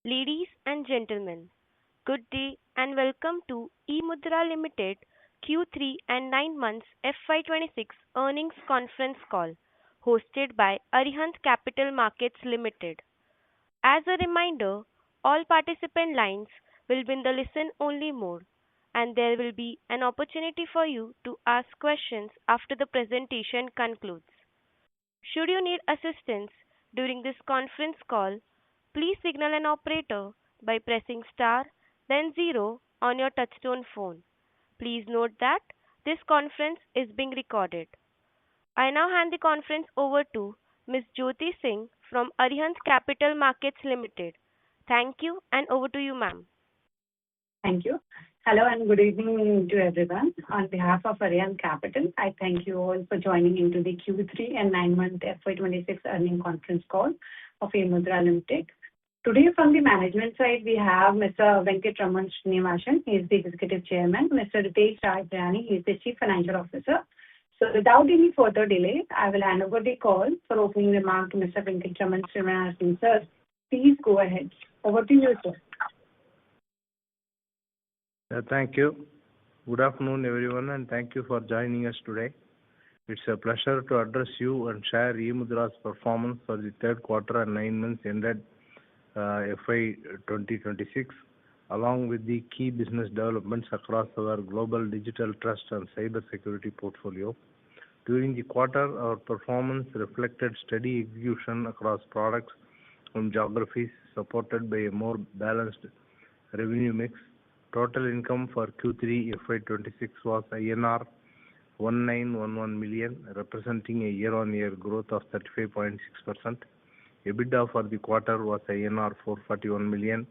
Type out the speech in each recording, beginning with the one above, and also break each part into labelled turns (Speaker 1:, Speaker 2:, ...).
Speaker 1: Ladies and gentlemen, good day and welcome to eMudhra Ltd Q3 and 9 months FY2026 earnings conference call hosted by Arihant Capital Markets Limited. As a reminder, all participant lines will be in the listen-only mode, and there will be an opportunity for you to ask questions after the presentation concludes. Should you need assistance during this conference call, please signal an operator by pressing star, then zero on your touchtone phone. Please note that this conference is being recorded. I now hand the conference over to Ms. Jyoti Singh from Arihant Capital Markets Limited. Thank you, and over to you, ma'am.
Speaker 2: Thank you. Hello and good evening to everyone. On behalf of Arihant Capital, I thank you all for joining into the Q3 and 9-month FY26 earnings conference call of eMudhra Ltd. Today from the management side, we have Mr. Venkatraman Srinivasan, he is the Executive Chairman, Mr. Ritesh Rajrani, he is the Chief Financial Officer. So without any further delay, I will hand over the call for opening remark to Mr. Venkatraman Srinivasan. Sir, please go ahead. Over to you, sir.
Speaker 3: Thank you. Good afternoon, everyone, and thank you for joining us today. It's a pleasure to address you and share eMudhra's performance for the third quarter and 9 months ended FY 2026, along with the key business developments across our global digital trust and cyber security portfolio. During the quarter, our performance reflected steady execution across products and geographies, supported by a more balanced revenue mix. Total income for Q3 FY26 was INR 1911 million, representing a year-on-year growth of 35.6%. EBITDA for the quarter was INR 441 million,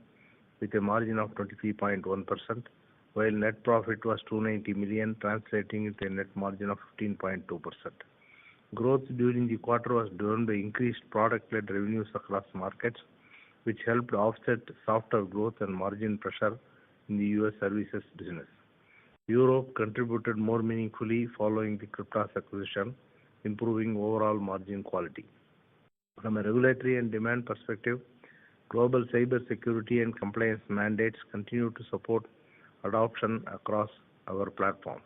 Speaker 3: with a margin of 23.1%, while net profit was 290 million, translating into a net margin of 15.2%. Growth during the quarter was driven by increased product-led revenues across markets, which helped offset softer growth and margin pressure in the U.S. services business. Europe contributed more meaningfully following the Cryptas acquisition, improving overall margin quality. From a regulatory and demand perspective, global cyber security and compliance mandates continue to support adoption across our platforms.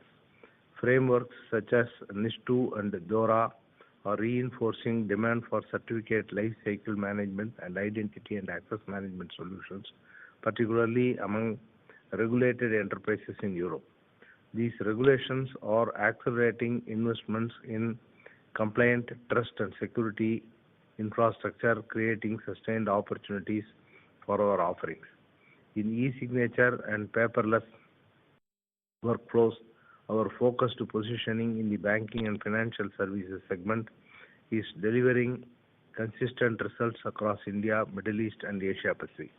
Speaker 3: Frameworks such as NIS2 and DORA are reinforcing demand for certificate lifecycle management and identity and access management solutions, particularly among regulated enterprises in Europe. These regulations are accelerating investments in compliant trust and security infrastructure, creating sustained opportunities for our offerings. In e-signature and paperless workflows, our focused positioning in the banking and financial services segment is delivering consistent results across India, Middle East, and Asia Pacific.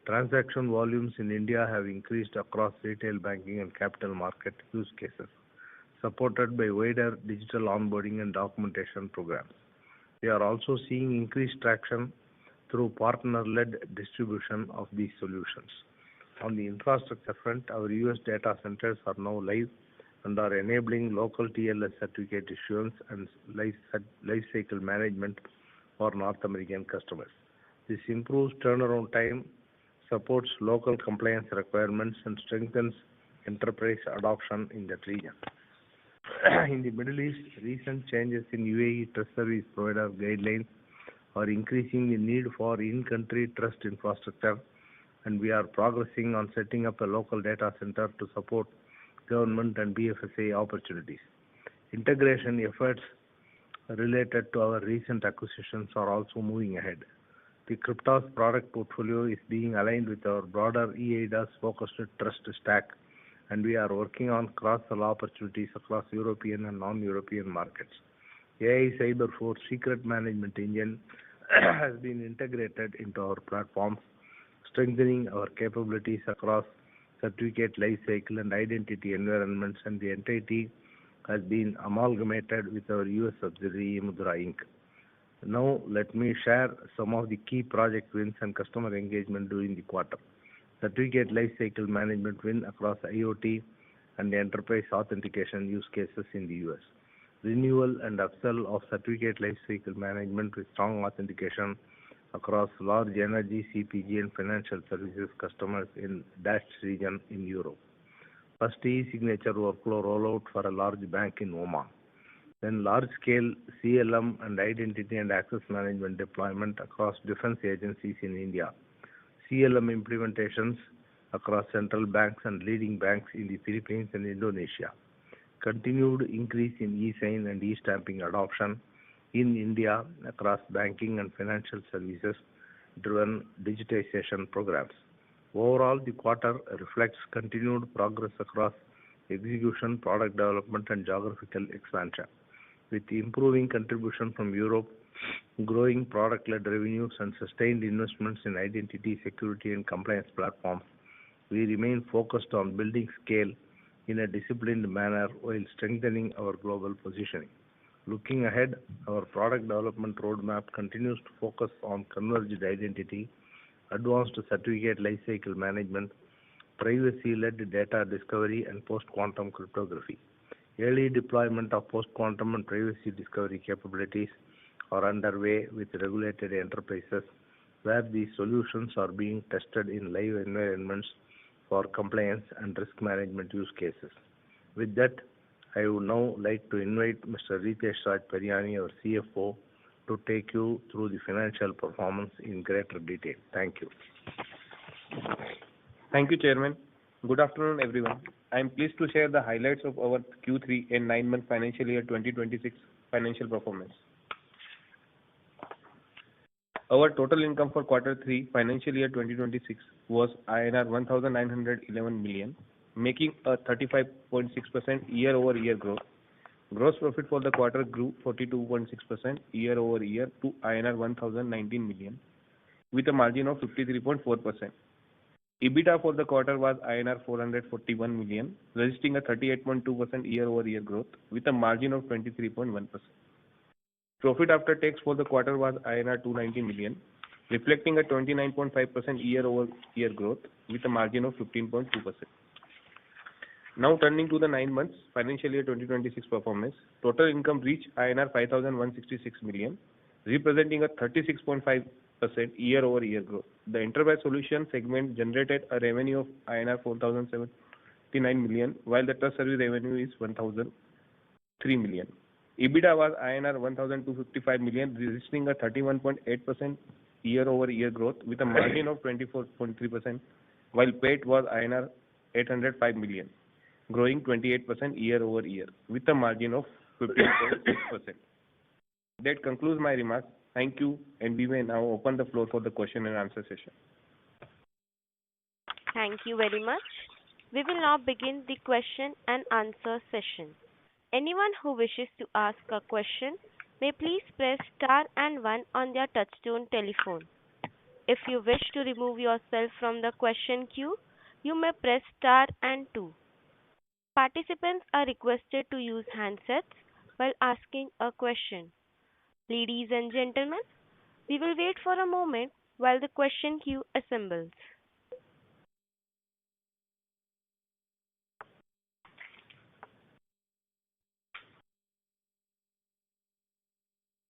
Speaker 3: Transaction volumes in India have increased across retail banking and capital market use cases, supported by wider digital onboarding and documentation programs. We are also seeing increased traction through partner-led distribution of these solutions. On the infrastructure front, our US data centers are now live and are enabling local TLS certificate issuance and lifecycle management for North American customers. This improves turnaround time, supports local compliance requirements, and strengthens enterprise adoption in that region. In the Middle East, recent changes in UAE trust service provider guidelines are increasing the need for in-country trust infrastructure, and we are progressing on setting up a local data center to support government and BFSI opportunities. Integration efforts related to our recent acquisitions are also moving ahead. The Cryptas product portfolio is being aligned with our broader eIDAS-focused trust stack, and we are working on cross-sell opportunities across European and non-European markets. AI Cyber Force secret management engine has been integrated into our platforms, strengthening our capabilities across certificate lifecycle and identity environments, and the entity has been amalgamated with our US subsidiary eMudhra Inc. Now, let me share some of the key project wins and customer engagement during the quarter. Certificate lifecycle management win across IoT and enterprise authentication use cases in the US. Renewal and upsell of certificate lifecycle management with strong authentication across large energy, CPG, and financial services customers in DACH region in Europe. First, e-signature workflow rollout for a large bank in Oman. Then large-scale CLM and identity and access management deployment across defense agencies in India. CLM implementations across central banks and leading banks in the Philippines and Indonesia. Continued increase in e-sign and e-stamping adoption in India across banking and financial services driven digitization programs. Overall, the quarter reflects continued progress across execution, product development, and geographical expansion. With improving contribution from Europe, growing product-led revenues, and sustained investments in identity, security, and compliance platforms, we remain focused on building scale in a disciplined manner while strengthening our global positioning. Looking ahead, our product development roadmap continues to focus on converged identity, advanced certificate lifecycle management, privacy-led data discovery, and post-quantum cryptography. Early deployment of post-quantum and privacy discovery capabilities are underway with regulated enterprises where these solutions are being tested in live environments for compliance and risk management use cases. With that, I would now like to invite Mr. Ritesh Raj Pariyani, our CFO, to take you through the financial performance in greater detail. Thank you.
Speaker 4: Thank you, Chairman. Good afternoon, everyone. I am pleased to share the highlights of our Q3 and 9-month financial year 2026 financial performance. Our total income for quarter 3 financial year 2026 was INR 1,911 million, making a 35.6% year-over-year growth. Gross profit for the quarter grew 42.6% year-over-year to INR 1,019 million, with a margin of 53.4%. EBITDA for the quarter was INR 441 million, registering a 38.2% year-over-year growth, with a margin of 23.1%. Profit after tax for the quarter was INR 290 million, reflecting a 29.5% year-over-year growth, with a margin of 15.2%. Now turning to the 9 months financial year 2026 performance, total income reached INR 5,166 million, representing a 36.5% year-over-year growth. The enterprise solution segment generated a revenue of INR 4,079 million, while the trust service revenue is 1,003 million. EBITDA was INR 1,255 million, registering a 31.8% year-over-year growth with a margin of 24.3%, while PAT was INR 805 million, growing 28% year-over-year with a margin of 15.6%. That concludes my remarks. Thank you, and we may now open the floor for the question and answer session.
Speaker 1: Thank you very much. We will now begin the question and answer session. Anyone who wishes to ask a question may please press star and 1 on their touchtone telephone. If you wish to remove yourself from the question queue, you may press star and 2. Participants are requested to use handsets while asking a question. Ladies and gentlemen, we will wait for a moment while the question queue assembles.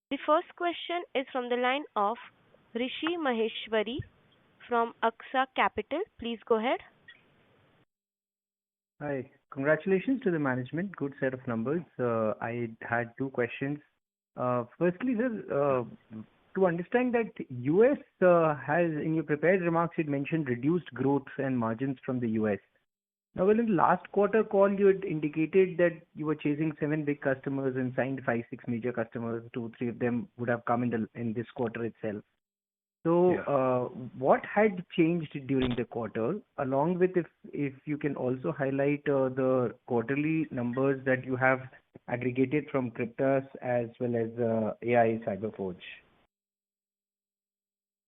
Speaker 1: The first question is from the line of Rishi Maheshwari from Aksa Capital. Please go ahead.
Speaker 5: Hi. Congratulations to the management. Good set of numbers. I had 2 questions. Firstly, sir, to understand that US has, in your prepared remarks, it mentioned reduced growth and margins from the US. Now, well, in the last quarter call, you had indicated that you were chasing 7 big customers and signed 5, 6 major customers. 2, 3 of them would have come in this quarter itself. So, what had changed during the quarter? Along with, if you can also highlight the quarterly numbers that you have aggregated from Cryptas as well as AI Cyberforge.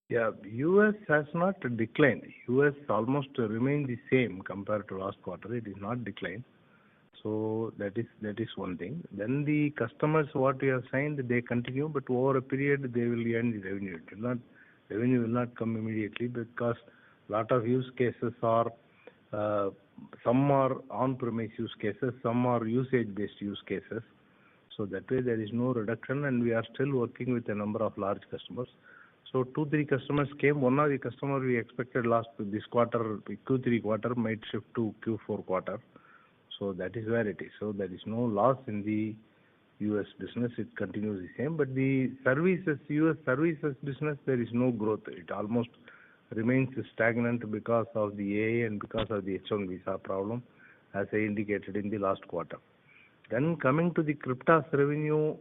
Speaker 3: Yeah, US has not declined. US almost remained the same compared to last quarter. It is not declined. So that is one thing. Then the customers what we have signed, they continue, but over a period they will earn the revenue. Revenue will not come immediately because lot of use cases are some are on-premise use cases, some are usage-based use cases. So that way there is no reduction, and we are still working with a number of large customers. So 2-3 customers came. One of the customer we expected this quarter, Q3 quarter might shift to Q4 quarter. So that is where it is. So there is no loss in the US business. It continues the same. But the services, US services business, there is no growth. It almost remains stagnant because of the AA and because of the H-1 visa problem, as I indicated in the last quarter. Then coming to the Cryptas revenue,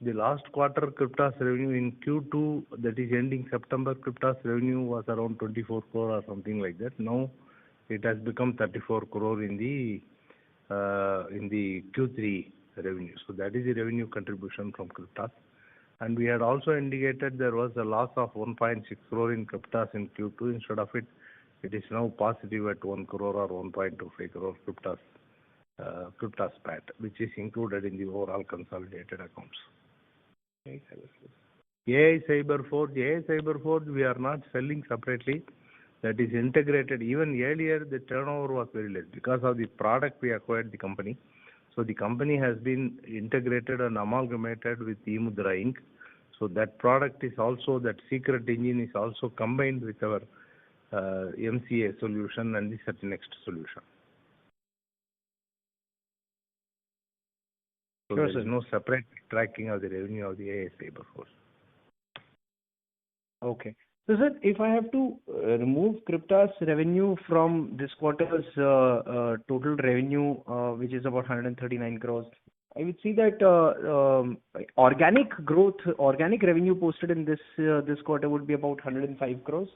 Speaker 3: the last quarter Cryptas revenue in Q2, that is ending September, Cryptas revenue was around 24 crore or something like that. Now it has become 34 crore in the Q3 revenue. So that is the revenue contribution from Cryptas. And we had also indicated there was a loss of 1.6 crore in Cryptas in Q2. Instead of it, it is now positive at 1 crore or 1.25 crore Cryptas PAT, which is included in the overall consolidated accounts. AI Cyberforge, we are not selling separately. That is integrated. Even earlier, the turnover was very less because of the product we acquired the company. So the company has been integrated and amalgamated with eMudhra Inc. So that product is also, that secret engine is also combined with our MCA solution and the CertiNext solution. So there is no separate tracking of the revenue of the AI Cyberforce.
Speaker 5: Okay. So, sir, if I have to remove Cryptas revenue from this quarter's total revenue, which is about 139 crores, I would see that organic growth, organic revenue posted in this quarter would be about 105 crores.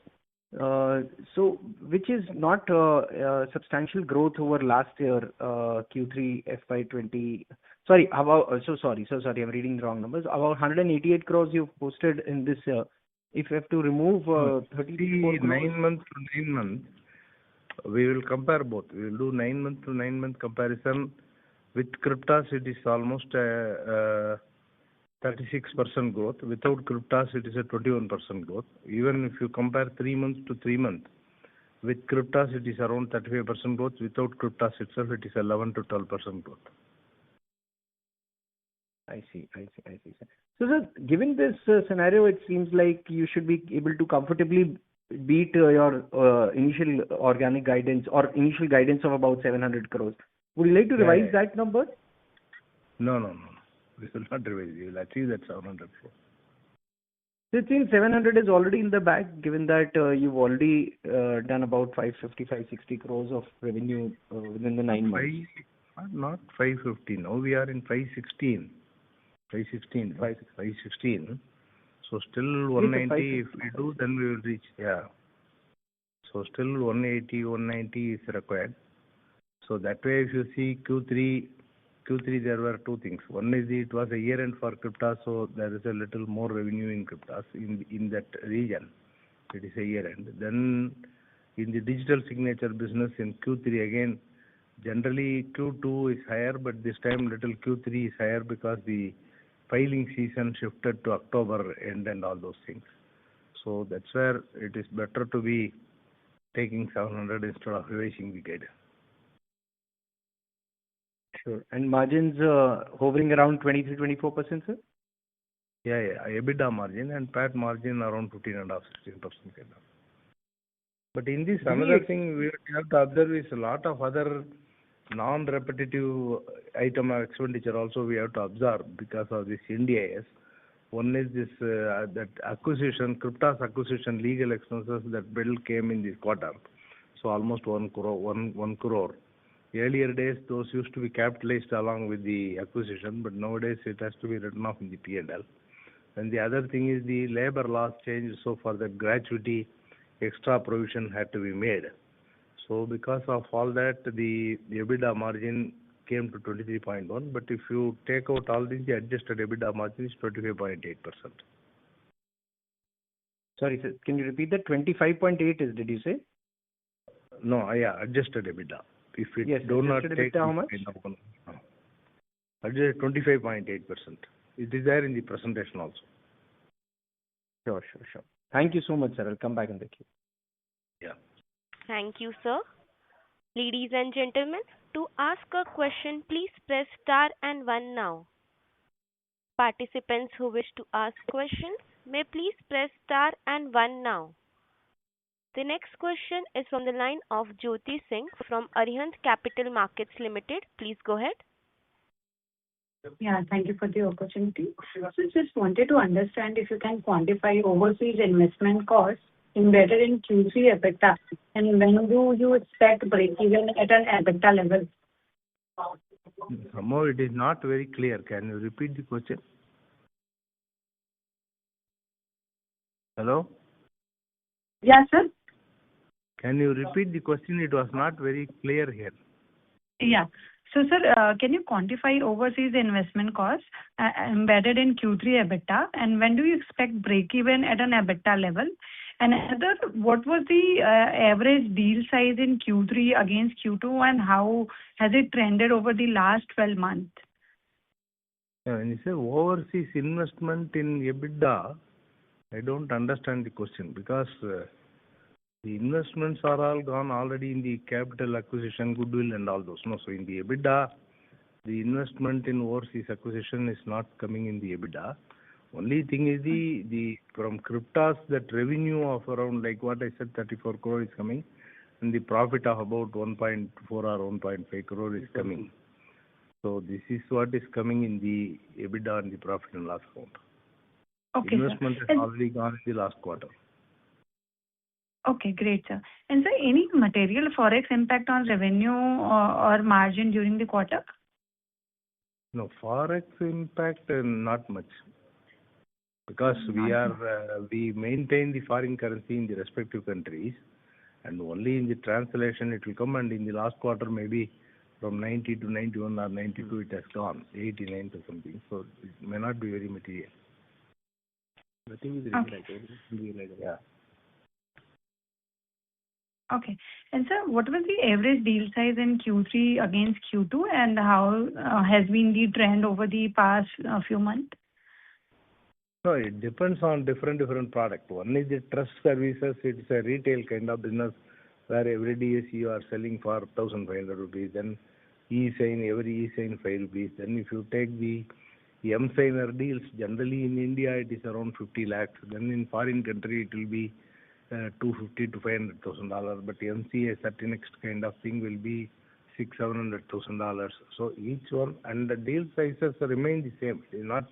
Speaker 5: So, which is not substantial growth over last year, Q3 FY20. Sorry, I'm reading the wrong numbers. About 188 crores you've posted in this year. If you have to remove 34 crores.
Speaker 3: 9 months to 9 months, we will compare both. We will do 9 month to 9 month comparison. With Cryptas, it is almost 36% growth. Without Cryptas, it is a 21% growth. Even if you compare 3 months to 3 months, with Cryptas, it is around 35% growth. Without Cryptas itself, it is 11 to 12% growth.
Speaker 5: I see, sir. So, sir, given this scenario, it seems like you should be able to comfortably beat your initial organic guidance or initial guidance of about 700 crores. Would you like to revise that number?
Speaker 3: No. We will not revise. We will achieve that 700 crores.
Speaker 5: So it seems 700 is already in the bag, given that you've already done about 550-560 crores of revenue within the 9 months.
Speaker 3: Not 550. Now we are in 516. 516. So still 190. If we do, then we will reach. Yeah. So still 180, 190 is required. So that way, if you see Q3 there were two things. One is it was a year end for Cryptas, so there is a little more revenue in Cryptas in that region. It is a year end. Then in the digital signature business in Q3 again, generally Q2 is higher, but this time little Q3 is higher because the filing season shifted to October end and all those things. So that's where it is better to be taking 700 instead of revising the guidance.
Speaker 5: Sure. And margins hovering around 23-24%, sir?
Speaker 3: Yeah. EBITDA margin and PAT margin around 15.5-16% kind of. But in this, another thing we have to observe is a lot of other non-repetitive item of expenditure also we have to observe because of this Ind-AS. One is this that acquisition, Cryptas acquisition legal expenses that bill came in this quarter. So almost 1 crore. Earlier days, those used to be capitalized along with the acquisition, but nowadays it has to be written off in the P&L. And the other thing is the labor laws changed, so for the gratuity, extra provision had to be made. So because of all that, the EBITDA margin came to 23.1, but if you take out all this, the adjusted EBITDA margin is 25.8%.
Speaker 5: Sorry, sir, can you repeat that? 25.8 is, did you say?
Speaker 3: No, yeah, adjusted EBITDA. If it do not take
Speaker 5: how much?
Speaker 3: Adjusted 25.8%. It is there in the presentation also.
Speaker 5: Sure. Thank you so much, sir. I'll come back in the queue.
Speaker 3: Yeah.
Speaker 1: Thank you, sir. Ladies and gentlemen, to ask a question, please press star and 1 now. Participants who wish to ask questions may please press star and 1 now. The next question is from the line of Jyoti Singh from Arihant Capital Markets Limited. Please go ahead.
Speaker 2: Yeah, thank you for the opportunity. So just wanted to understand if you can quantify overseas investment costs embedded in Q3 EBITDA, and when do you expect break-even at an EBITDA level?
Speaker 3: Somehow it is not very clear. Can you repeat the question? Hello?
Speaker 2: Yeah, sir.
Speaker 3: Can you repeat the question? It was not very clear here.
Speaker 2: Yeah. So, sir, can you quantify overseas investment costs embedded in Q3 EBITDA, and when do you expect break-even at an EBITDA level? And another, what was the average deal size in Q3 against Q2, and how has it trended over the last 12 months?
Speaker 3: When you say overseas investment in EBITDA, I don't understand the question, because the investments are all gone already in the capital acquisition, goodwill and all those. No, so in the EBITDA, the investment in overseas acquisition is not coming in the EBITDA. Only thing is the from Cryptas, that revenue of around, like what I said, 34 crore is coming, and the profit of about 1.4 or 1.5 crore is coming. So this is what is coming in the EBITDA and the profit and loss account.
Speaker 2: Okay,
Speaker 3: investment
Speaker 2: sir.
Speaker 3: has already gone in the last quarter.
Speaker 2: Okay, great, sir. And sir, any material forex impact on revenue or margin during the quarter?
Speaker 3: No, forex impact not much, because we maintain the foreign currency in the respective countries, and only in the translation it will come, and in the last quarter maybe from 90 to 91 or 92 it has gone, 89 to something, so it may not be very material. Nothing is regulated. Yeah.
Speaker 2: Okay. And sir, what was the average deal size in Q3 against Q2, and how has been the trend over the past few months?
Speaker 3: No, it depends on different product. One is the trust services. It's a retail kind of business where every DSC you are selling for 1,500 rupees. Then e-sign, every e-sign 5 rupees. Then if you take the M-signer deals, generally in India it is around 50 lakhs. Then in foreign country it will be $250,000 to $500,000. But MCA certain next kind of thing will be $600,000-$700,000. So each one, and the deal sizes remain the same. It is not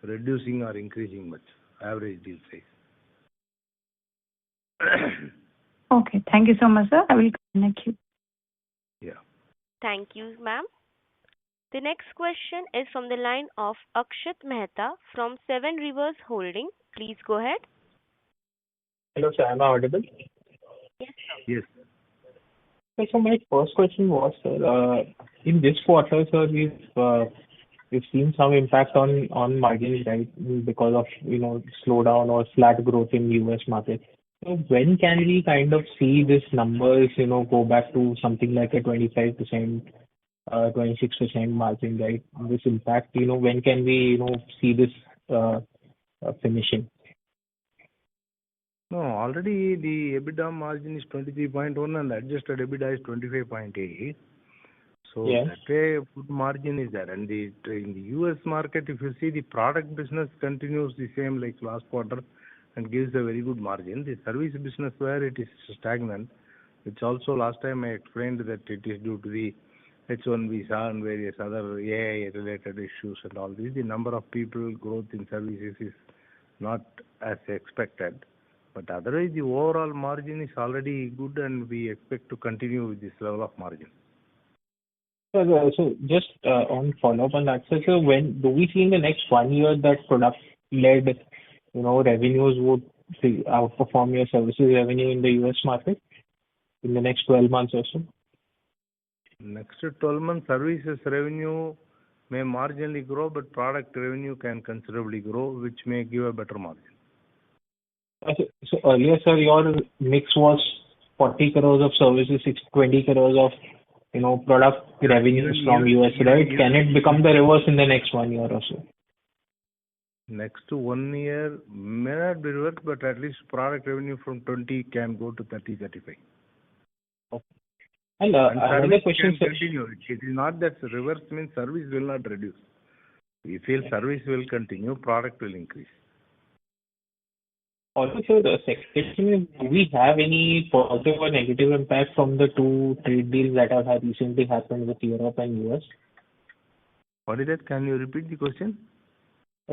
Speaker 3: reducing or increasing much. Average deal size.
Speaker 2: Okay. Thank you so much, sir. I will connect you.
Speaker 3: Yeah.
Speaker 1: Thank you, ma'am. The next question is from the line of Akshat Mehta from Seven Rivers Holding. Please go ahead.
Speaker 6: Hello, sir. Am I audible?
Speaker 1: Yes, sir.
Speaker 3: Yes.
Speaker 6: So my first question was, sir, in this quarter, sir, we've seen some impact on margins, right, because of slowdown or flat growth in US market. So when can we kind of see these numbers go back to something like a 25%, 26% margin, right? This impact, when can we see this finishing?
Speaker 3: No, already the EBITDA margin is 23.1 and adjusted EBITDA is 25.8. So that way good margin is there. And in the US market, if you see, the product business continues the same like last quarter and gives a very good margin. The service business where it is stagnant, which also last time I explained that it is due to the H1 visa and various other AI related issues and all this. The number of people growth in services is not as expected. But otherwise, the overall margin is already good, and we expect to continue with this level of margin.
Speaker 6: So just on follow-up on that, so when do we see in the next 1 year that product-led revenues would outperform your services revenue in the US market in the next 12 months or so?
Speaker 3: Next 12 months, services revenue may marginally grow, but product revenue can considerably grow, which may give a better margin.
Speaker 6: So earlier, sir, your mix was 40 crores of services, 20 crores of product revenues from US, right? Can it become the reverse in the next 1 year or so?
Speaker 3: Next 1 year may not be reverse, but at least product revenue from 20 can go to 30, 35.
Speaker 6: Okay. And another question, sir.
Speaker 3: Continue. It is not that reverse means service will not reduce. We feel service will continue, product will increase.
Speaker 6: Also, sir, the second question is, do we have any positive or negative impact from the two trade deals that have recently happened with Europe and US?
Speaker 3: What is that? Can you repeat the question?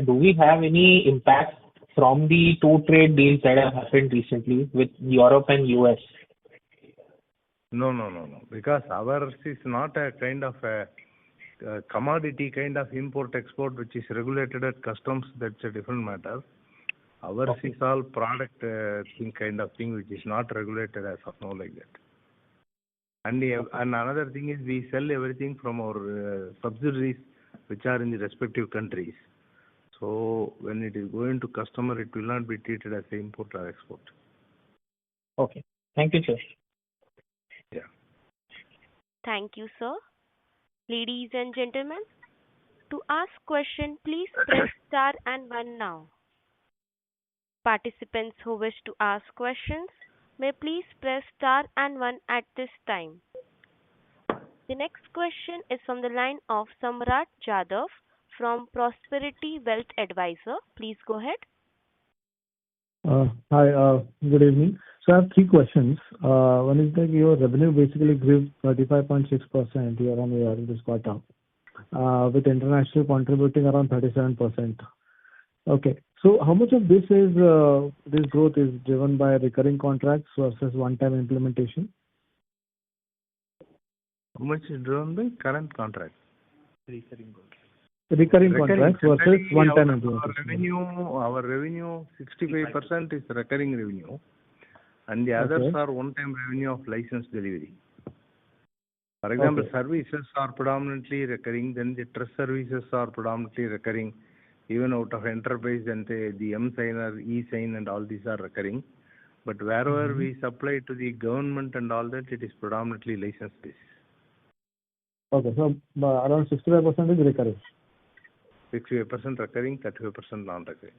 Speaker 6: Do we have any impact from the two trade deals that have happened recently with Europe and US?
Speaker 3: No. Because ours is not a kind of a commodity kind of import-export which is regulated at customs. That's a different matter. Ours is all product thing kind of thing which is not regulated as of now like that. And another thing is we sell everything from our subsidiaries which are in the respective countries. So when it is going to customer, it will not be treated as import or export.
Speaker 6: Okay. Thank you, sir.
Speaker 3: Yeah.
Speaker 1: Thank you, sir. Ladies and gentlemen, to ask question, please press star and one now. Participants who wish to ask questions may please press star and one at this time. The next question is from the line of Samrat Jadhav from Prosperity Wealth Advisor. Please go ahead.
Speaker 7: Hi, good evening. So I have three questions. One is that your revenue basically grew 35.6% year-on-year in this quarter, with international contributing around 37%. Okay. So how much of this growth is driven by recurring contracts versus one-time implementation?
Speaker 3: How much is driven by current contract?
Speaker 7: Recurring contracts versus one-time implementation.
Speaker 3: Our revenue 65% is recurring revenue, and the others are one-time revenue of license delivery. For example, services are predominantly recurring, then the trust services are predominantly recurring, even out of enterprise, and the M-Signer, e-Sign and all these are recurring. But wherever we supply to the government and all that, it is predominantly license basis.
Speaker 7: Okay, so around 65% is recurring.
Speaker 3: 65% recurring, 35% non-recurring.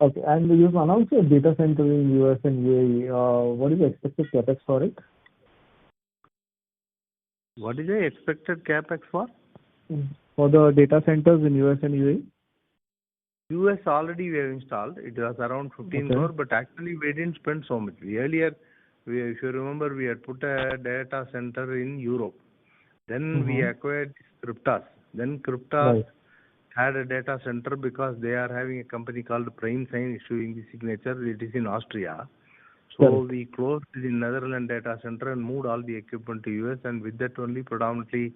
Speaker 7: Okay, and you've announced a data center in US and UAE. What is the expected capex for it?
Speaker 3: What is the expected capex for?
Speaker 7: For the data centers in US and UAE?
Speaker 3: US already we have installed. It was around 15 crore, but actually we didn't spend so much. Earlier, if you remember, we had put a data center in Europe. Then we acquired Cryptas. Then Cryptas had a data center because they are having a company called Prime Sign issuing the signature. It is in Austria. So we closed the Netherlands data center and moved all the equipment to US, and with that only predominantly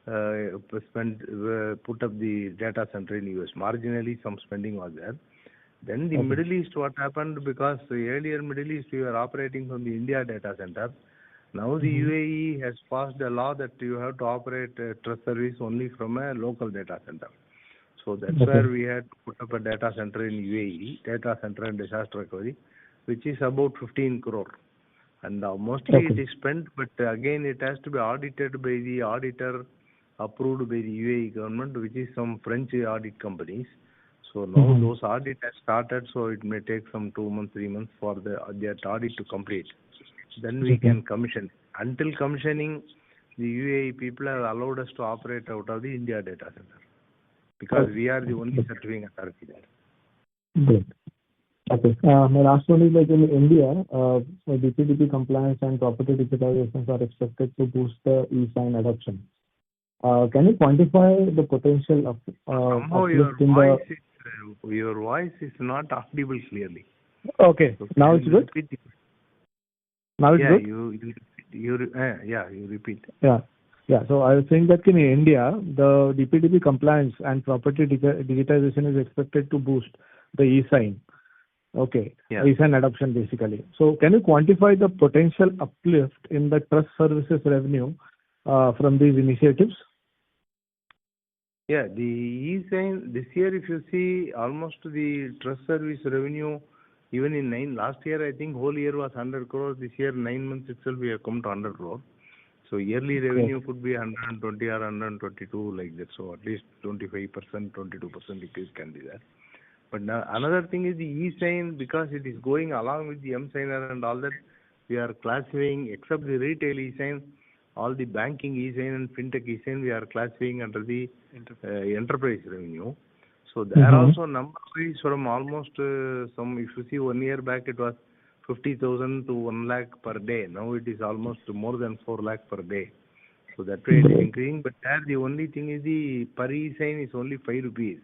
Speaker 3: put up the data center in US. Marginally some spending was there. Then the Middle East, what happened, because earlier Middle East we were operating from the India data center. Now the UAE has passed a law that you have to operate a trust service only from a local data center. So that's where we had to put up a data center in UAE, data center and disaster recovery, which is about 15 crore. And mostly it is spent, but again it has to be audited by the auditor approved by the UAE government, which is some French audit companies. So now those audit has started, so it may take some 2 months, 3 months for that audit to complete. Then we can commission. Until commissioning, the UAE people have allowed us to operate out of the India data center, because we are the only certifying authority there.
Speaker 7: Great. Okay. My last one is like in India, DPDP compliance and property digitalizations are expected to boost the e-sign adoption. Can you quantify the potential of
Speaker 3: somehow your voice is not audible clearly.
Speaker 7: Okay. So now it's good? Now it's good?
Speaker 3: You repeat.
Speaker 7: Yeah. So I was saying that in India, the DPDP compliance and property digitization is expected to boost the e-sign. Okay. Yeah. E-sign adoption basically. So can you quantify the potential uplift in the trust services revenue from these initiatives?
Speaker 3: Yeah, the e-sign this year, if you see, almost the trust service revenue, even in last year, I think whole year was 100 crore. This year, 9 months itself, we have come to 100 crore. So yearly revenue could be 120 or 122 like that. So at least 25%, 22% increase can be there. But now another thing is the e-sign, because it is going along with the M-signer and all that, we are classifying, except the retail e-sign, all the banking e-sign and fintech e-sign, we are classifying under the enterprise revenue. So there also number-wise from almost if you see 1 year back, it was 50,000 to 1 lakh per day. Now it is almost more than 4 lakh per day. So that way it is increasing. But there the only thing is the per e-sign is only 5 rupees.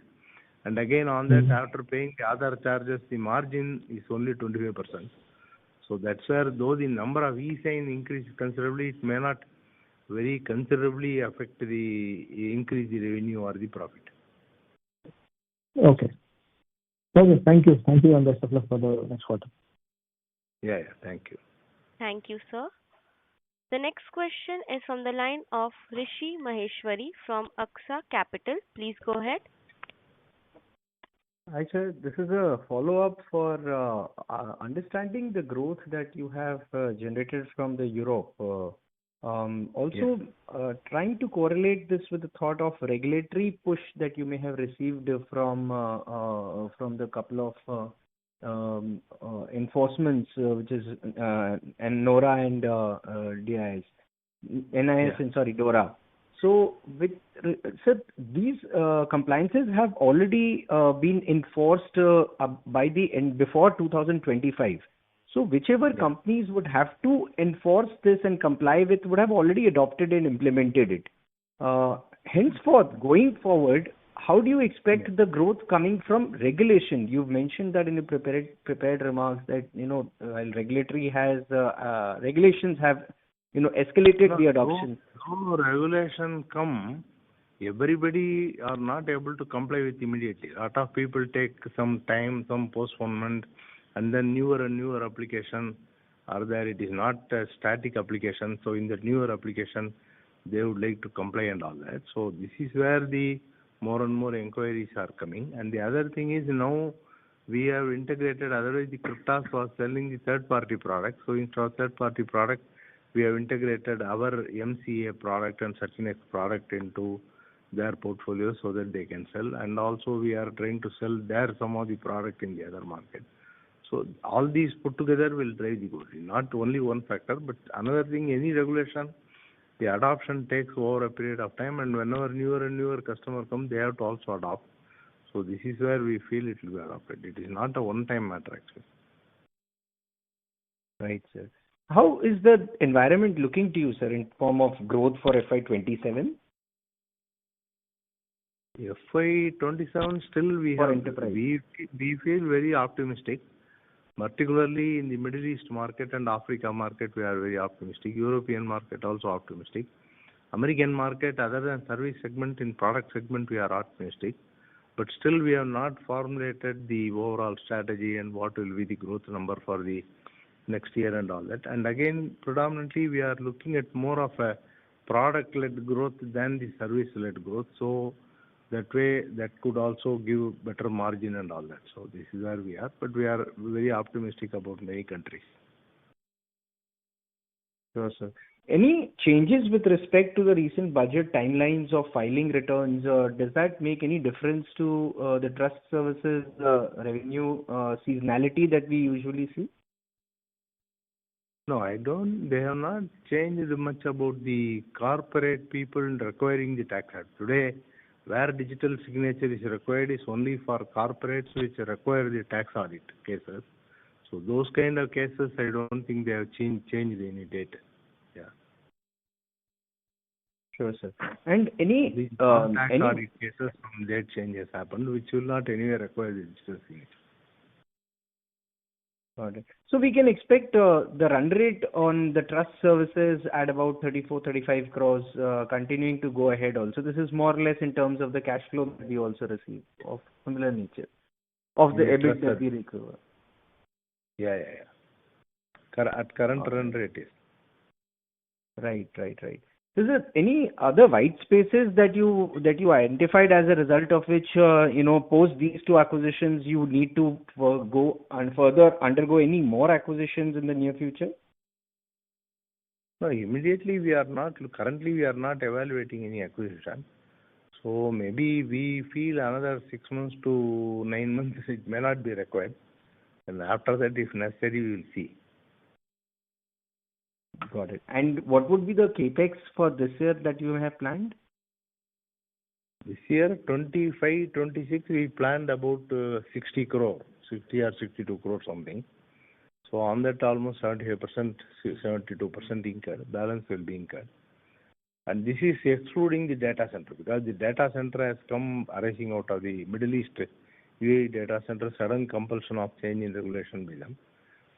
Speaker 3: And again on that, after paying the other charges, the margin is only 25%. So that's where, though the number of e-sign increases considerably, it may not very considerably affect the increase the revenue or the profit.
Speaker 7: Okay. Okay, thank you. Thank you, and best of luck for the next quarter.
Speaker 3: Yeah, thank you.
Speaker 1: Thank you, sir. The next question is from the line of Rishi Maheshwari from Aksa Capital. Please go ahead.
Speaker 5: Hi, sir. This is a follow-up for understanding the growth that you have generated from the Europe. Trying to correlate this with the thought of regulatory push that you may have received from the couple of enforcements, which is NORA and NIS and DORA. So, sir, these compliances have already been enforced by the end before 2025. So, whichever companies would have to enforce this and comply with would have already adopted and implemented it. Henceforth, going forward, how do you expect the growth coming from regulation? You've mentioned that in the prepared remarks that while regulations have escalated the adoption.
Speaker 3: No regulation come, everybody are not able to comply with immediately. A lot of people take some time, some postponement, and then newer and newer application are there. It is not a static application. So in the newer application, they would like to comply and all that. So this is where the more and more inquiries are coming. And the other thing is now we have integrated, otherwise the Cryptas was selling the third-party product. So instead of third-party product, we have integrated our MCA product and Sachinx product into their portfolio so that they can sell. And also we are trying to sell some of the product in the other market. So all these put together will drive the growth. Not only one factor, but another thing, any regulation, the adoption takes over a period of time, and whenever newer and newer customer come, they have to also adopt. So this is where we feel it will be adopted. It is not a one-time matter actually.
Speaker 5: Right, sir. How is the environment looking to you, sir, in form of growth for FY27?
Speaker 3: FY27 still we feel very optimistic. Particularly in the Middle East market and Africa market, we are very optimistic. European market also optimistic. American market, other than service segment, in product segment, we are optimistic. But still we have not formulated the overall strategy and what will be the growth number for the next year and all that. And again, predominantly we are looking at more of a product-led growth than the service-led growth. So that way, that could also give better margin and all that. So this is where we are. But we are very optimistic about many countries.
Speaker 5: Sure, sir. Any changes with respect to the recent budget timelines of filing returns? Does that make any difference to the trust services revenue seasonality that we usually see?
Speaker 3: No, I don't. They have not changed much about the corporate people requiring the tax act. Today, where digital signature is required is only for corporates which require the tax audit cases. So those kind of cases, I don't think they have changed any date. Yeah.
Speaker 5: Sure, sir. And any
Speaker 3: tax audit cases, some date changes happened, which will not anyway require the digital signature.
Speaker 5: Got it. So we can expect the run rate on the trust services at about 34-35 crores continuing to go ahead also. This is more or less in terms of the cash flow that we also receive of similar nature of the EBIT that we recover.
Speaker 3: Yeah. At current run rate is.
Speaker 5: Right. Is there any other white spaces that you identified as a result of which post these two acquisitions you need to go and further undergo any more acquisitions in the near future?
Speaker 3: No, immediately we are not. Currently we are not evaluating any acquisition. So maybe we feel another 6 months to 9 months it may not be required, and after that, if necessary, we will see.
Speaker 5: Got it. And what would be the capex for this year that you have planned?
Speaker 3: This year, 25-26, we planned about 60 crore, 60 or 62 crore something. So on that, almost 75%, 72% incurred. Balance will be incurred. And this is excluding the data center, because the data center has come arising out of the Middle East UAE data center, sudden compulsion of change in regulation by them.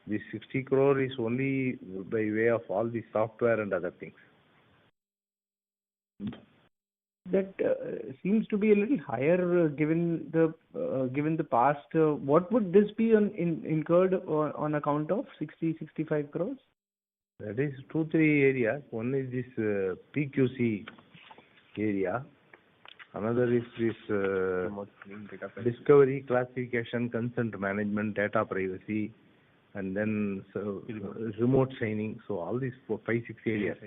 Speaker 3: This 60 crore is only by way of all the software and other things.
Speaker 5: That seems to be a little higher given the past. What would this be incurred on account of 65 crores?
Speaker 3: That is 2-3 areas. One is this PQC area. Another is this discovery, classification, consent management, data privacy, and then remote signing. So all these 5-6 areas.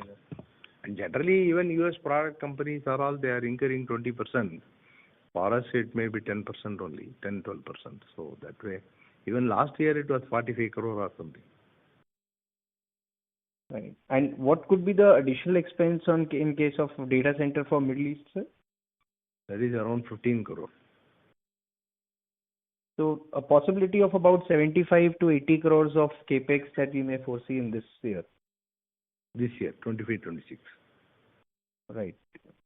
Speaker 3: And generally, even US product companies they are incurring 20%. For us, it may be 10% only, 10-12%. So that way, even last year it was 45 crore or something.
Speaker 5: Right. And what could be the additional expense in case of data center for Middle East, sir?
Speaker 3: That is around 15 crore.
Speaker 5: So a possibility of about 75 to 80 crores of capex that we may foresee in this year.
Speaker 3: This year, 25-26.
Speaker 5: Right.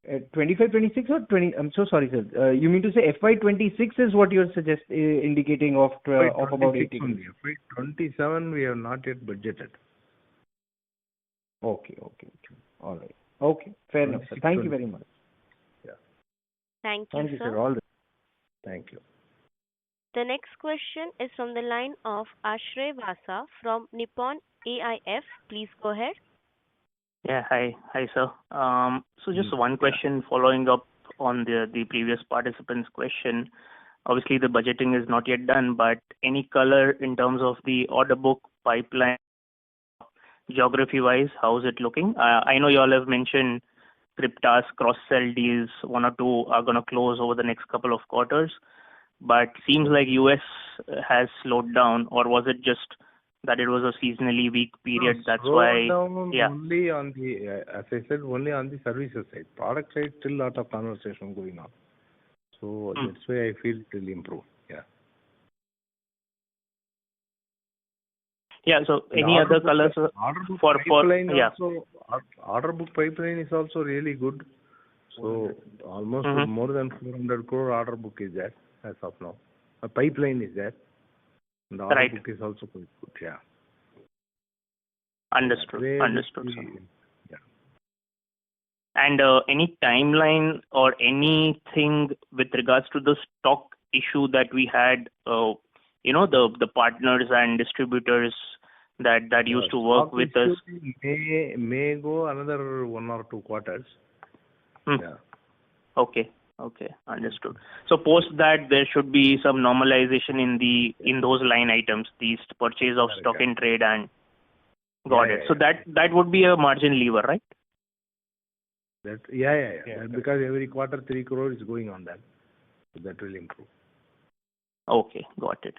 Speaker 5: 25-26 or 20? I'm so sorry, sir. You mean to say FY26 is what you're indicating of about 80 crores?
Speaker 3: FY27 we have not yet budgeted.
Speaker 5: Okay. All right. Okay. Fair enough, sir. Thank you very much.
Speaker 3: Yeah.
Speaker 1: Thank you, sir.
Speaker 5: All right.
Speaker 3: Thank you.
Speaker 1: The next question is from the line of Ashray Vasa from Nippon AIF. Please go ahead.
Speaker 8: Yeah, hi, sir. So just one question following up on the previous participant's question. Obviously, the budgeting is not yet done, but any color in terms of the order book pipeline, geography-wise, how is it looking? I know you all have mentioned Cryptas cross-sell deals, 1 or 2 are going to close over the next couple of quarters, but seems like US has slowed down, or was it just that it was a seasonally weak period? That's why.
Speaker 3: Only on the, as I said, only on the services side. Product side, still a lot of conversation going on. So that's why I feel it will improve. Yeah.
Speaker 8: Yeah. So any other colors for
Speaker 3: order book pipeline is also really good. So almost more than 400 crore order book is there as of now. A pipeline is there. And the order book is also quite good. Yeah.
Speaker 8: Understood, sir.
Speaker 3: Yeah.
Speaker 8: And any timeline or anything with regards to the stock issue that we had, the partners and distributors that used to work with us?
Speaker 3: May go another 1 or 2 quarters. Yeah.
Speaker 8: Okay, understood. So post that, there should be some normalization in those line items, these purchase of stock in trade and got it. So that would be a margin lever, right?
Speaker 3: Because every quarter 3 crore is going on that. So that will improve.
Speaker 8: Okay, got it,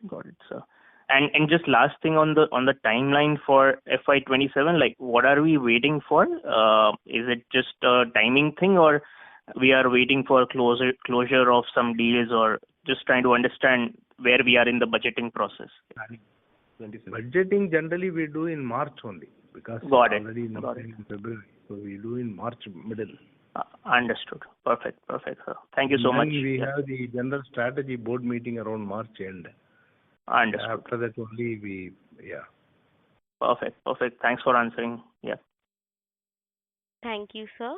Speaker 8: sir. And just last thing on the timeline for FY27, like what are we waiting for? Is it just a timing thing, or we are waiting for closure of some deals, or just trying to understand where we are in the budgeting process?
Speaker 3: Budgeting generally we do in March only, because already in February, so we do in March middle.
Speaker 8: Understood. Perfect, sir. Thank you so much.
Speaker 3: We have the general strategy board meeting around March end.
Speaker 8: Understood.
Speaker 3: After that only
Speaker 8: Perfect. Thanks for answering. Yeah.
Speaker 1: Thank you, sir.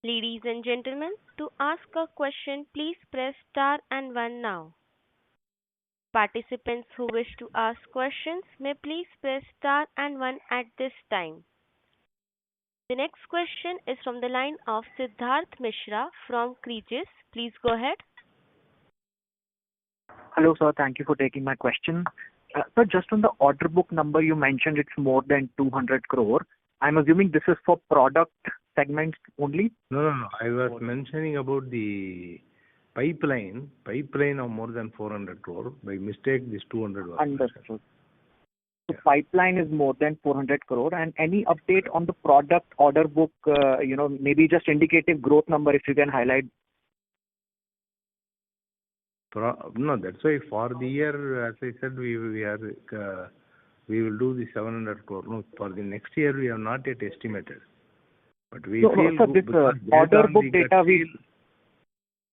Speaker 1: Ladies and gentlemen, to ask a question, please press star and 1 now. Participants who wish to ask questions may please press star and 1 at this time. The next question is from the line of Siddharth Mishra from Creaegis. Please go ahead.
Speaker 9: Hello, sir. Thank you for taking my question. Sir, just on the order book number, you mentioned it's more than 200 crore. I'm assuming this is for product segments only?
Speaker 3: No. I was mentioning about the pipeline of more than 400 crore. By mistake, this 200 was
Speaker 9: understood. So pipeline is more than 400 crore. And any update on the product order book, maybe just indicative growth number if you can highlight?
Speaker 3: No, that's why for the year, as I said, we will do the 700 crore. No, for the next year, we have not yet estimated. But we feel
Speaker 9: so
Speaker 3: good
Speaker 9: this
Speaker 3: because
Speaker 9: order book data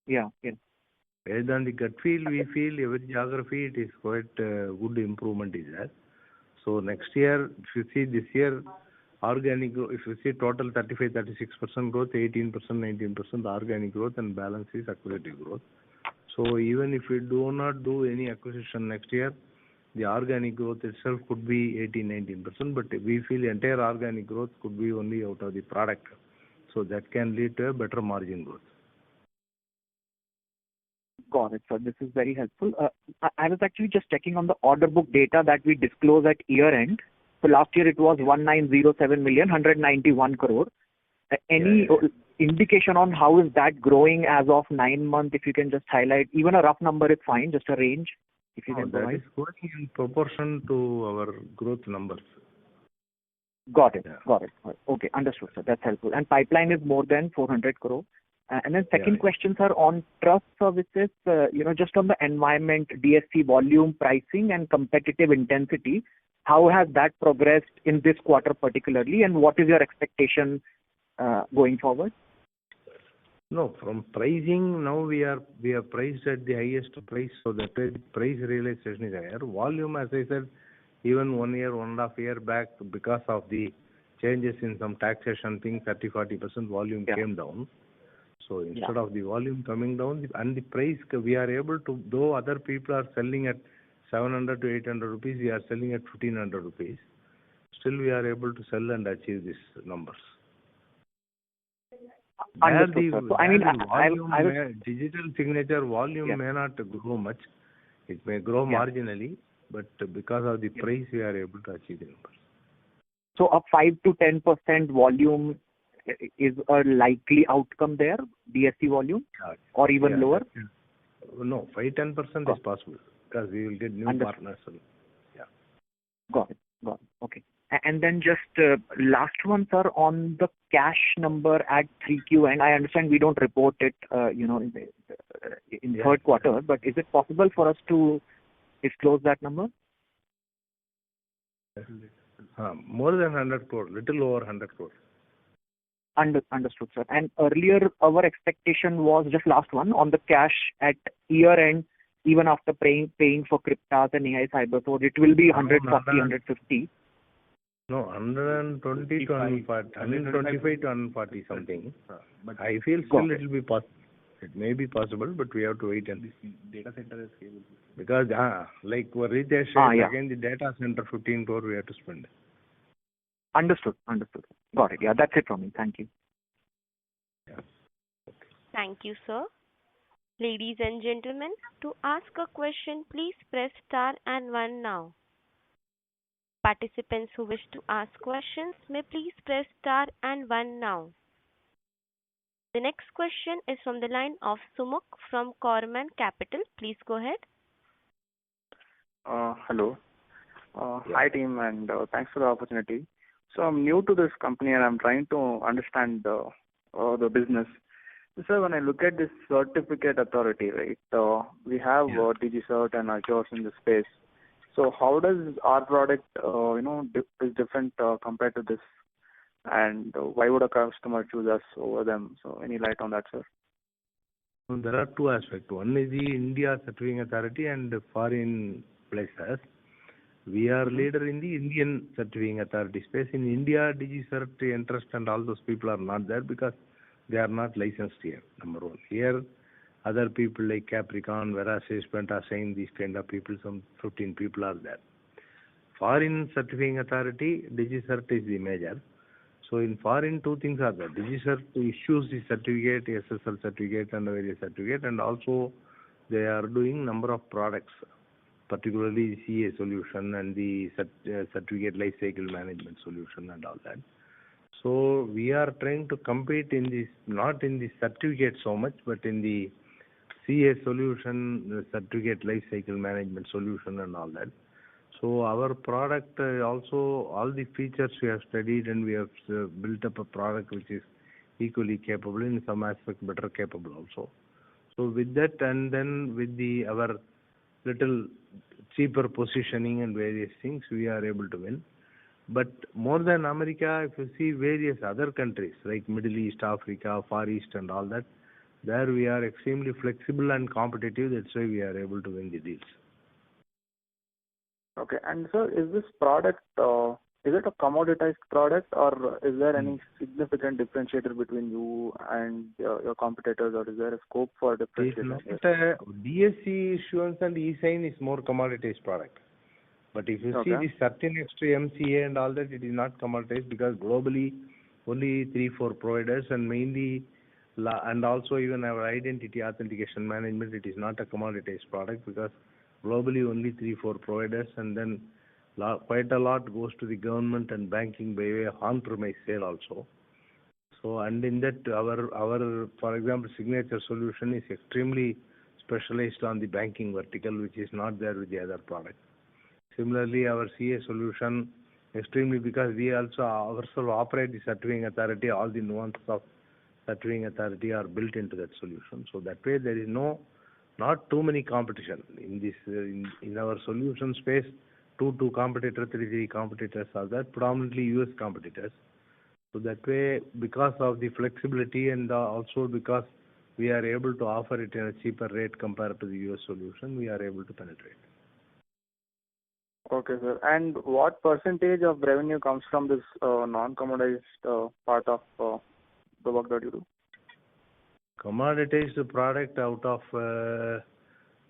Speaker 9: yeah.
Speaker 3: Based on the gut feel, we feel every geography it is quite good improvement is there. So next year, if you see this year, organic growth, if you see total 35-36% growth, 18%, 19% organic growth, and balance is acquisitive growth. So even if we do not do any acquisition next year, the organic growth itself could be 18-19%, but we feel entire organic growth could be only out of the product. So that can lead to a better margin growth.
Speaker 9: Got it, sir. This is very helpful. I was actually just checking on the order book data that we disclose at year end. So last year it was 1907 million, 191 crore. Any indication on how is that growing as of 9 months? If you can just highlight, even a rough number is fine, just a range. If you can provide.
Speaker 3: That is going in proportion to our growth numbers.
Speaker 9: Got it. Okay, understood, sir. That's helpful. And pipeline is more than 400 crore. And then second question, sir, on trust services, just on the environment, DSC volume, pricing, and competitive intensity, how has that progressed in this quarter particularly, and what is your expectation going forward?
Speaker 3: No, from pricing, now we are priced at the highest price, so the price realization is higher. Volume, as I said, even 1 year, 1.5 year back, because of the changes in some taxation thing, 30-40% volume came down. So instead of the volume coming down, and the price, we are able to, though other people are selling at 700 to 800 rupees, we are selling at 1500 rupees. Still, we are able to sell and achieve these numbers.
Speaker 9: Understood, sir. So,
Speaker 3: digital signature volume may not grow much. It may grow marginally, but because of the price, we are able to achieve the numbers.
Speaker 9: So a 5 to 10% volume is a likely outcome there, DSC volume, or even lower?
Speaker 3: No, 5-10% is possible because we will get new partners.
Speaker 9: Got it. Okay. And then just last one, sir, on the cash number at 3Q, and I understand we don't report it, in the third quarter, but is it possible for us to disclose that number?
Speaker 3: More than 100 crore, little over 100 crore.
Speaker 9: Understood, sir. And earlier, our expectation was, just last one, on the cash at year end, even after paying for Cryptas and AI Cyber, so it will be 140, 150.
Speaker 3: No, 120 to 140, 125 to 140 something. But I feel still it will be possible. It may be possible, but we have to wait and see. Data center is scalable. Because, like Ritesh said, again the data center 15 crore we have to spend.
Speaker 9: Understood. Got it. Yeah, that's it from me. Thank you.
Speaker 1: Thank you, sir. Ladies and gentlemen, to ask a question, please press star and 1 now. Participants who wish to ask questions may please press star and 1 now. The next question is from the line of Sumuk from Corman Capital. Please go ahead.
Speaker 10: Hello. Hi team, and thanks for the opportunity. So I'm new to this company and I'm trying to understand the business. So when I look at this certificate authority, right, we have DigiCert and Azure in the space. So how does our product, is different compared to this? And why would a customer choose us over them? So any light on that, sir?
Speaker 3: There are two aspects. One is the India Certifying Authority and foreign places. We are leader in the Indian Certifying Authority space. In India, DigiCert, Entrust and all those people are not there because they are not licensed here, number one. Here, other people like Capricorn, Veracity, Pentasign, these kind of people, some 15 people are there. Foreign Certifying Authority, DigiCert is the major. So in foreign, two things are there. DigiCert issues the certificate, SSL certificate and various certificate, and also they are doing number of products, particularly CA solution and the certificate lifecycle management solution and all that. So we are trying to compete in this, not in the certificate so much, but in the CA solution, the certificate lifecycle management solution and all that. So our product also, all the features we have studied and we have built up a product which is equally capable, in some aspects better capable also. So with that, and then with our little cheaper positioning and various things, we are able to win. But more than America, if you see various other countries like Middle East, Africa, Far East and all that, there we are extremely flexible and competitive. That's why we are able to win the deals.
Speaker 10: Okay. And sir, is this product, is it a commoditized product, or is there any significant differentiator between you and your competitors, or is there a scope for differentiation?
Speaker 3: DSC issuance and e-sign is more commoditized product. But if you see the certain extra MCA and all that, it is not commoditized because globally only 3-4 providers and mainly and also even our identity authentication management, it is not a commoditized product because globally only 3-4 providers, and then quite a lot goes to the government and banking by way of on-premise sale also. So, and in that our for example signature solution is extremely specialized on the banking vertical, which is not there with the other product. Similarly, our CA solution extremely, because we also ourselves operate the certifying authority, all the nuances of certifying authority are built into that solution. So that way there is not too many competition in this in our solution space. 2 competitors, 3 competitors are there, predominantly US competitors. So that way, because of the flexibility and also because we are able to offer it in a cheaper rate compared to the US solution, we are able to penetrate.
Speaker 10: Okay, sir. And what percentage of revenue comes from this non-commoditized part of the work that you do?
Speaker 3: Commoditized product out of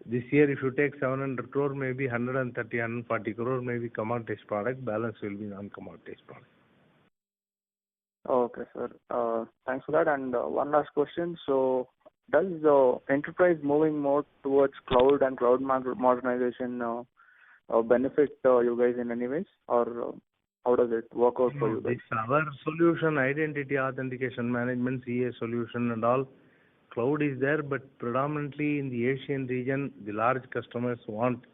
Speaker 3: this year, if you take 700 crore, maybe 130, 140 crore, maybe commoditized product, balance will be non-commoditized product.
Speaker 10: Okay, sir. Thanks for that. And one last question. So, does enterprise moving more towards cloud and cloud modernization benefit you guys in any ways, or how does it work out for you guys?
Speaker 3: Our solution, identity authentication management, CA solution and all, cloud is there, but predominantly in the Asian region, the large customers want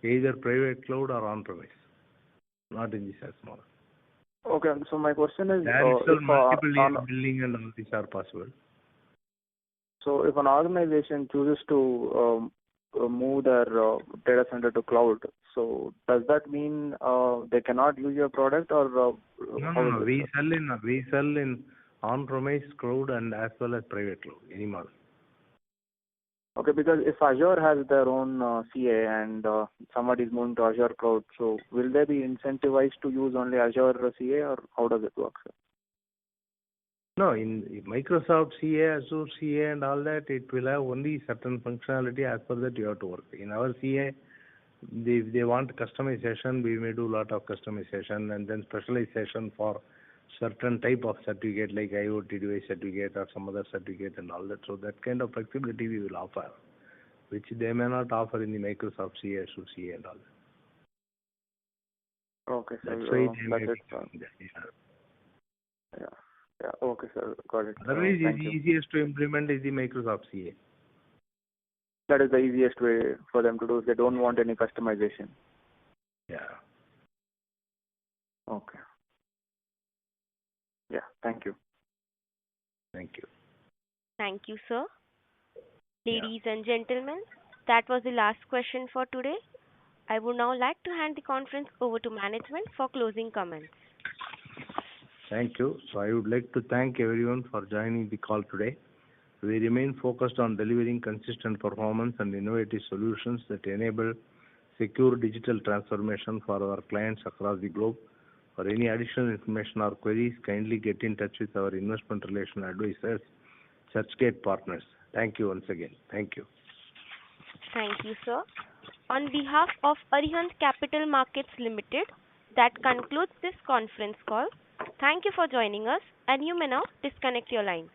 Speaker 3: either private cloud or on-premise, not in the SaaS model.
Speaker 10: Okay, so my question is,
Speaker 3: there is still multiple layer billing and all these are possible.
Speaker 10: So if an organization chooses to move their data center to cloud, so does that mean they cannot use your product, or
Speaker 3: no. We sell in on-premise, cloud, and as well as private cloud, any model.
Speaker 10: Okay, because if Azure has their own CA and somebody is moving to Azure cloud, so will they be incentivized to use only Azure CA, or how does it work, sir?
Speaker 3: No, in Microsoft CA, Azure CA and all that, it will have only certain functionality. As per that you have to work. In our CA, if they want customization, we may do a lot of customization and then specialization for certain type of certificate like IoT device certificate or some other certificate and all that. So that kind of flexibility we will offer, which they may not offer in the Microsoft CA, Azure CA and all that.
Speaker 10: Okay, sir.
Speaker 3: That's why
Speaker 10: Yeah. Okay, sir. Got it.
Speaker 3: Otherwise, the easiest to implement is the Microsoft CA.
Speaker 10: That is the easiest way for them to do. They don't want any customization.
Speaker 3: Yeah.
Speaker 10: Okay. Yeah. Thank you.
Speaker 3: Thank you.
Speaker 1: Thank you, sir. Ladies and gentlemen, that was the last question for today. I would now like to hand the conference over to management for closing comments.
Speaker 3: Thank you. So I would like to thank everyone for joining the call today. We remain focused on delivering consistent performance and innovative solutions that enable secure digital transformation for our clients across the globe. For any additional information or queries, kindly get in touch with our investment relation advisors, Churchgate Partners. Thank you once again. Thank you.
Speaker 1: Thank you, sir. On behalf of Arihant Capital Markets Limited, that concludes this conference call. Thank you for joining us, and you may now disconnect your lines.